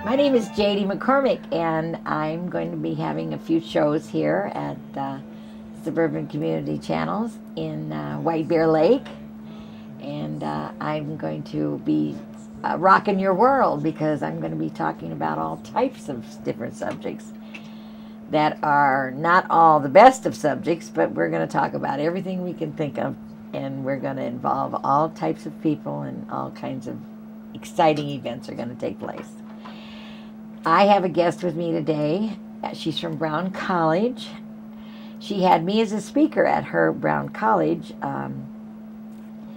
My name is J.D. McCormick, and I'm going to be having a few shows here at Suburban Community Channels in White Bear Lake. And I'm going to be rocking your world because I'm going to be talking about all types of different subjects that are not all the best of subjects, but we're going to talk about everything we can think of, and we're going to involve all types of people, and all kinds of exciting events are going to take place. I have a guest with me today. She's from Brown College. She had me as a speaker at her Brown College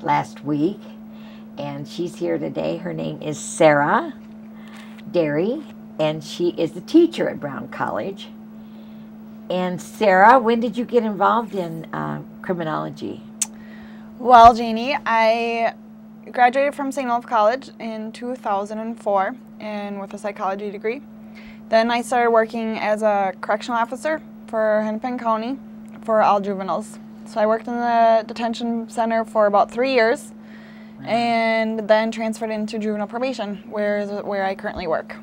last week, and she's here today. Her name is Sarah Derry, and she is the teacher at Brown College. And Sarah, when did you get involved in criminology? Well, Jeannie, I graduated from St. Olaf College in 2004 and with a psychology degree. Then I started working as a correctional officer for Hennepin County for all juveniles. So I worked in the detention center for about 3 years, and then transferred into juvenile probation, where I currently work.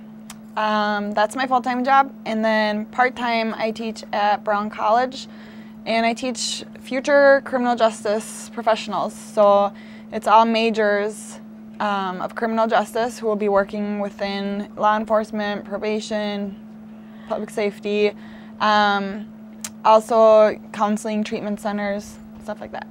That's my full-time job, and then part-time I teach at Brown College, and I teach future criminal justice professionals. So it's all majors of criminal justice who will be working within law enforcement, probation, public safety, also counseling, treatment centers, stuff like that.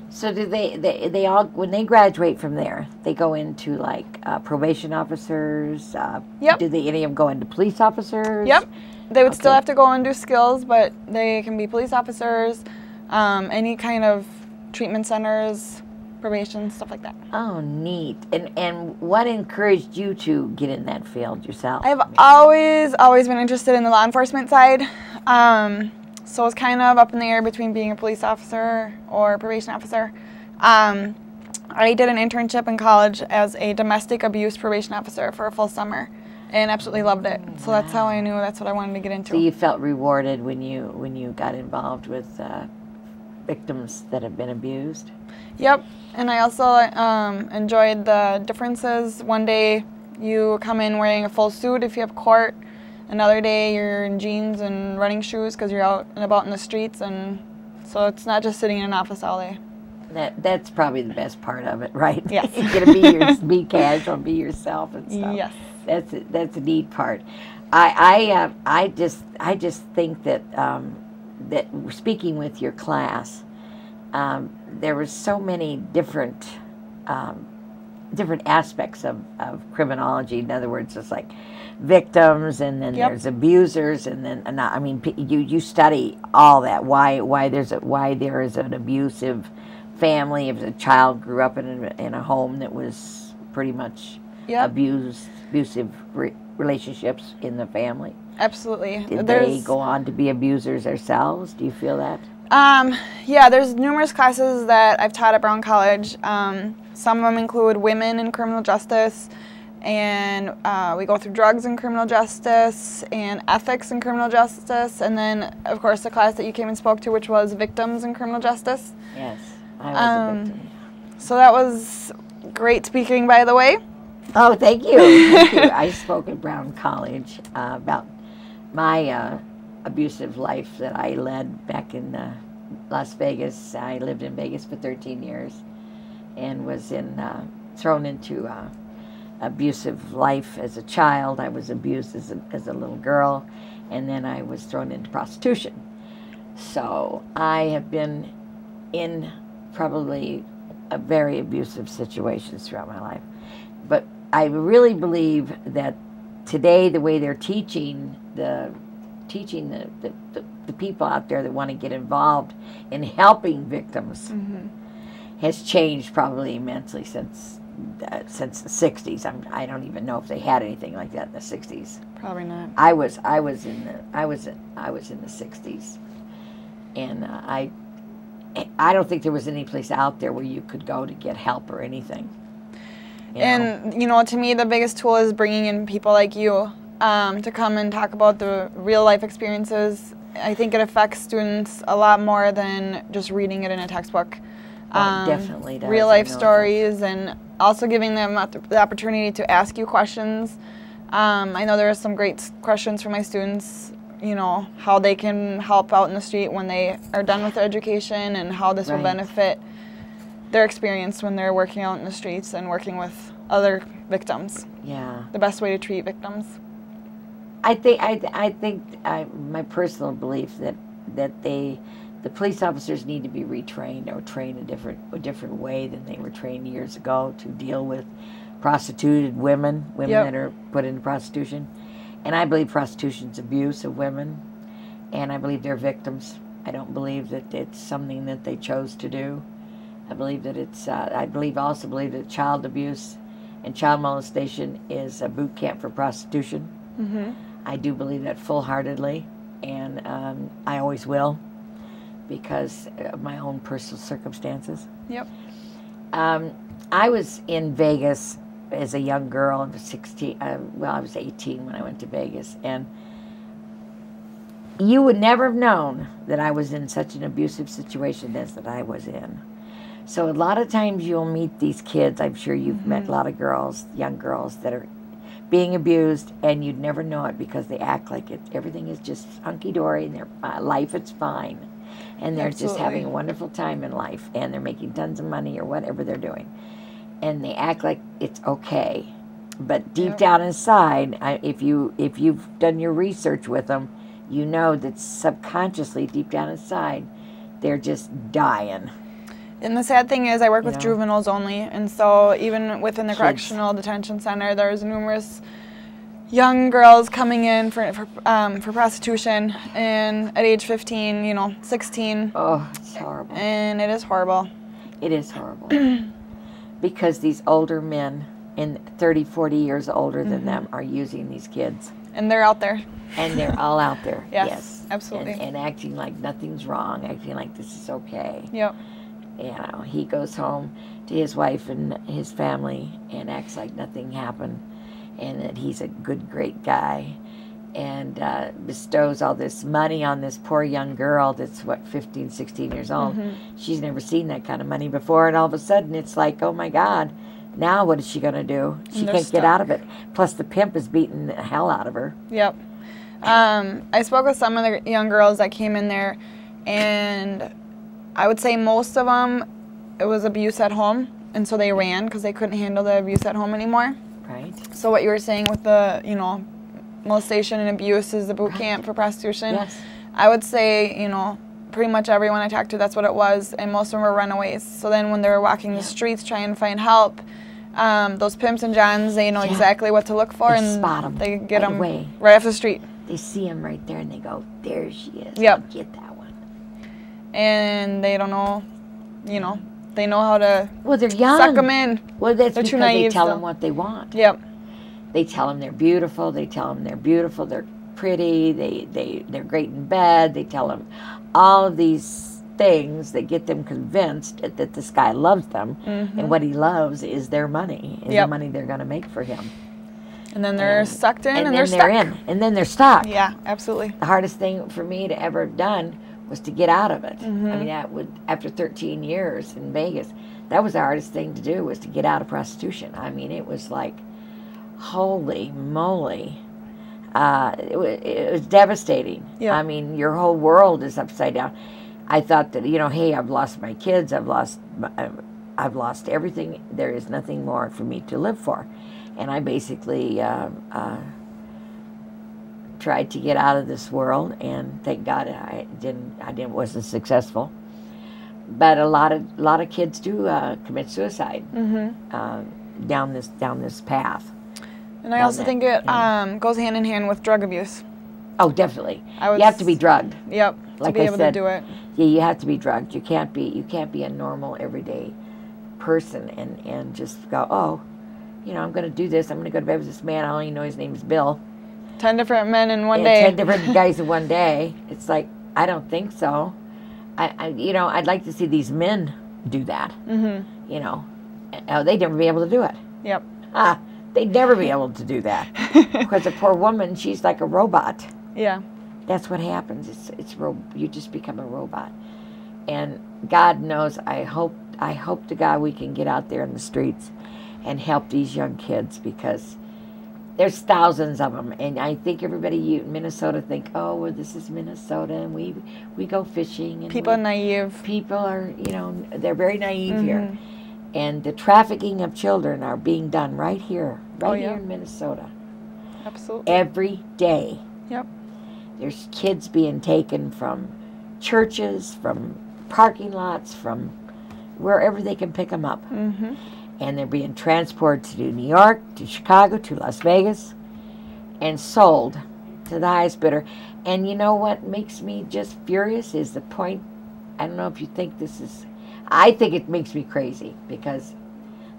So do they all, when they graduate from there, they go into like probation officers? Yep. Do any of them go into police officers? Yep. They would still have to go and do skills, but they can be police officers, any kind of treatment centers, probation, stuff like that. Oh, neat. And what encouraged you to get in that field yourself? I've always been interested in the law enforcement side. So it's kind of up in the air between being a police officer or a probation officer. I did an internship in college as a domestic abuse probation officer for a full summer, and absolutely loved it. So that's how I knew that's what I wanted to get into. So you felt rewarded when you got involved with victims that have been abused? Yep, and I also enjoyed the differences. One day you come in wearing a full suit if you have court. Another day you're in jeans and running shoes because you're out and about in the streets, and so it's not just sitting in an office all day. That's probably the best part of it, right? Yes. You get to be casual, be yourself and stuff. Yes. That's a neat part. I just think that that speaking with your class, there were so many different aspects of criminology. In other words, it's like victims, and then there's abusers, and then I mean, you study all that. Why there is an abusive family if a child grew up in a home that was pretty much abusive relationships in the family. Absolutely. Did they go on to be abusers themselves? Do you feel that? Yeah, there's numerous classes that I've taught at Brown College. Some of them include women in criminal justice, and we go through drugs in criminal justice and ethics in criminal justice, and then, of course, the class that you came and spoke to, which was victims in criminal justice. Yes, I was a victim. So that was great speaking, by the way. Oh, thank you. Thank you. I spoke at Brown College about my abusive life that I led back in Las Vegas. I lived in Vegas for 13 years and was thrown into abusive life as a child. I was abused as a little girl, and then I was thrown into prostitution. So I have been in probably a very abusive situations throughout my life. But I really believe that today the way they're teaching the people out there that want to get involved in helping victims has changed probably immensely since the 60s. I don't even know if they had anything like that in the 60s. Probably not. I was in the 60s, and I don't think there was any place out there where you could go to get help or anything. And you know, to me, the biggest tool is bringing in people like you to come and talk about the real life experiences. I think it affects students a lot more than just reading it in a textbook. Definitely does. Real life stories, and also giving them the opportunity to ask you questions. I know there are some great questions for my students, you know, how they can help out in the street when they are done with their education, and how this will benefit their experience when they're working out in the streets and working with other victims. Yeah. The best way to treat victims. I think my personal belief that the police officers need to be retrained, or trained a different way than they were trained years ago to deal with prostituted women that are put into prostitution. And I believe prostitution's abuse of women, and I believe they're victims. I don't believe that it's something that they chose to do. I believe that it's, also believe that child abuse and child molestation is a boot camp for prostitution. Mm-hmm. I do believe that full-heartedly, and I always will, because of my own personal circumstances. Yep. I was in Vegas as a young girl. I was 16. I was 18 when I went to Vegas, and you would never have known that I was in such an abusive situation as that I was in. So a lot of times you'll meet these kids. I'm sure you've met a lot of girls, young girls, that are being abused, and you'd never know it because they act like everything is just hunky-dory, and their life is fine, and they're just having a wonderful time in life, and they're making tons of money or whatever they're doing, and they act like it's okay. But deep down inside, if you've done your research with them, you know that subconsciously, deep down inside, they're just dying. And the sad thing is, I work with juveniles only, and so even within the correctional detention center, there's numerous young girls coming in for prostitution, and at age 15, you know, 16. Oh, it's horrible. And it is horrible. It is horrible. Because these older men, 30, 40 years older than them, are using these kids. And they're out there. And they're all out there. Yes, absolutely. And acting like nothing's wrong, acting like this is okay. Yep. You know, he goes home to his wife and his family and acts like nothing happened, and that he's a good, great guy, and bestows all this money on this poor young girl that's, 15, 16 years old. She's never seen that kind of money before, and all of a sudden it's like, oh my God, now what is she going to do? She can't get out of it. Plus the pimp is beating the hell out of her. Yep. I spoke with some of the young girls that came in there, and I would say most of them, it was abuse at home, and so they ran because they couldn't handle the abuse at home anymore. Right. So what you were saying with the, you know, molestation and abuse is the boot camp for prostitution. Yes. I would say, you know, pretty much everyone I talked to, that's what it was, and most of them were runaways. So then when they were walking the streets trying to find help, those pimps and johns, they know exactly what to look for, and spot them they get them away. right off the street. They see him right there, and they go, there she is. Yep. I'll get that one. And they don't know, you know, they know how to they're young. Suck them in. Well, that's they're because too naive, they tell them what they want. Yep. They tell them they're beautiful. They tell them they're beautiful. They're pretty. They're great in bed. They tell them all of these things that get them convinced that this guy loves them, and what he loves is their money, the money they're going to make for him. And then they're sucked in, and they're stuck. in, and then they're stuck. Yeah, absolutely. The hardest thing for me to ever have done was to get out of it. I mean, after 13 years in Vegas, that was the hardest thing to do, was to get out of prostitution. I mean, it was like, holy moly. It was devastating. Yeah. I mean, your whole world is upside down. I thought that, you know, hey, I've lost my kids, I've lost everything. There is nothing more for me to live for. And I basically tried to get out of this world, and thank God I wasn't successful. But a lot of kids do commit suicide down this path. And I also think it goes hand in hand with drug abuse. Oh, definitely. You have to be drugged. Yep. Like to be able to do it. Yeah, you have to be drugged. You can't be a normal everyday person and just go, oh, you know, I'm going to do this. I'm going to go to bed with this man. I only know his name's Bill. 10 different men in one day. 10 different guys in one day. It's like, I don't think so. You know, I'd like to see these men do that. You know, they'd never be able to do it. Yep. They'd never be able to do that because the poor woman, she's like a robot. Yeah. That's what happens. You just become a robot. And God knows, I hope to God we can get out there in the streets and help these young kids, because There's thousands of them, and I think everybody in Minnesota think, oh, well, this is Minnesota, and we go fishing. And People are naive. People are, they're very naive here. And the trafficking of children are being done right here, here in Minnesota. Absolutely. Every day. Yep. There's kids being taken from churches, from parking lots, from wherever they can pick them up. Mm-hmm. And they're being transported to New York, to Chicago, to Las Vegas, and sold to the highest bidder. And you know what makes me just furious is the point, I don't know if you think this is, I think it makes me crazy, because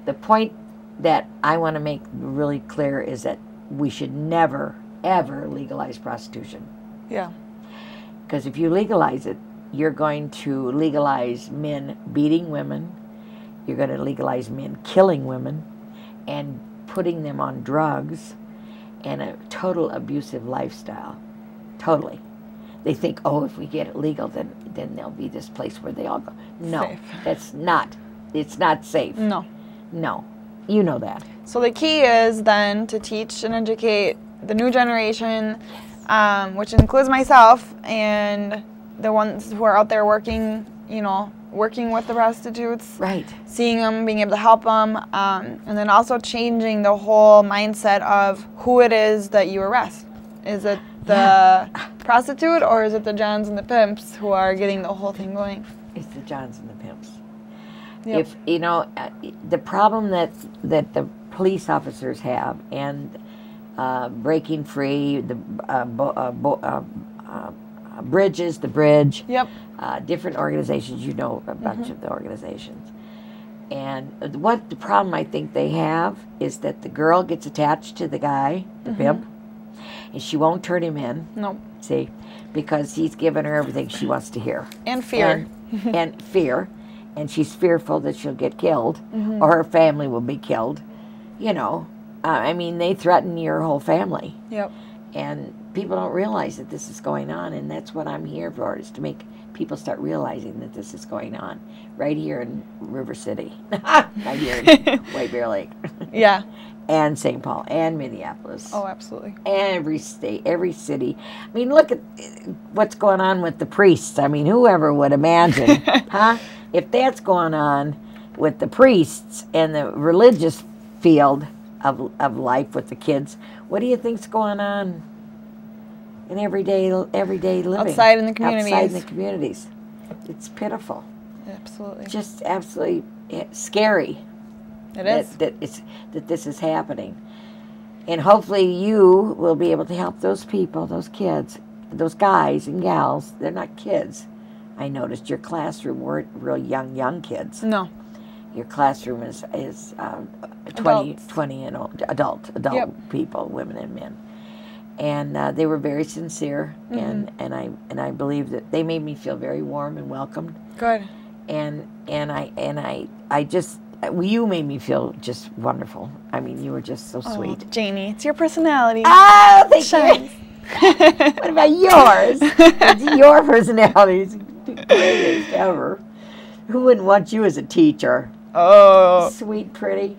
the point that I want to make really clear is that we should never, ever legalize prostitution. Yeah. Because if you legalize it, you're going to legalize men beating women, you're going to legalize men killing women and putting them on drugs and a total abusive lifestyle. Totally. They think, oh, if we get it legal, then there'll be this place where they all go. No, safe. That's not. It's not safe. No. No. You know that. So the key is then to teach and educate the new generation, which includes myself and the ones who are out there working, working with the prostitutes. Right. Seeing them, being able to help them, and then also changing the whole mindset of who it is that you arrest. Is it the prostitute, or is it the Johns and the pimps who are getting the whole thing going? It's the Johns and the pimps. Yep. If the problem that the police officers have, and breaking free, the Bridges, the Bridge, Yep. Different organizations, a bunch of the organizations. And what the problem I think they have is that the girl gets attached to the guy, the pimp, and she won't turn him in. No. See, because he's given her everything she wants to hear. And fear. And fear. And she's fearful that she'll get killed, or her family will be killed. They threaten your whole family. Yep. And people don't realize that this is going on, and that's what I'm here for, is to make people start realizing that this is going on right here in River City, right here in White Bear Lake. Yeah. And St. Paul, and Minneapolis. Oh, absolutely. Every state, every city. Look at what's going on with the priests. Whoever would imagine, huh? If that's going on with the priests and the religious field of life with the kids, what do you think's going on in everyday living? Outside in the communities. Outside in the communities. It's pitiful. Absolutely. Just absolutely scary. It is. That this is happening. And hopefully you will be able to help those people, those kids, those guys and gals. They're not kids. I noticed your classroom weren't real young kids. No. Your classroom is 20 and old, adult people, women and men. And they were very sincere, and I believe that they made me feel very warm and welcomed. Good. And I just, you made me feel just wonderful. You were just so sweet. Janie, it's your personality. Oh, thank you. What about yours? It's your personality is the greatest ever. Who wouldn't want you as a teacher? Oh. Sweet, pretty.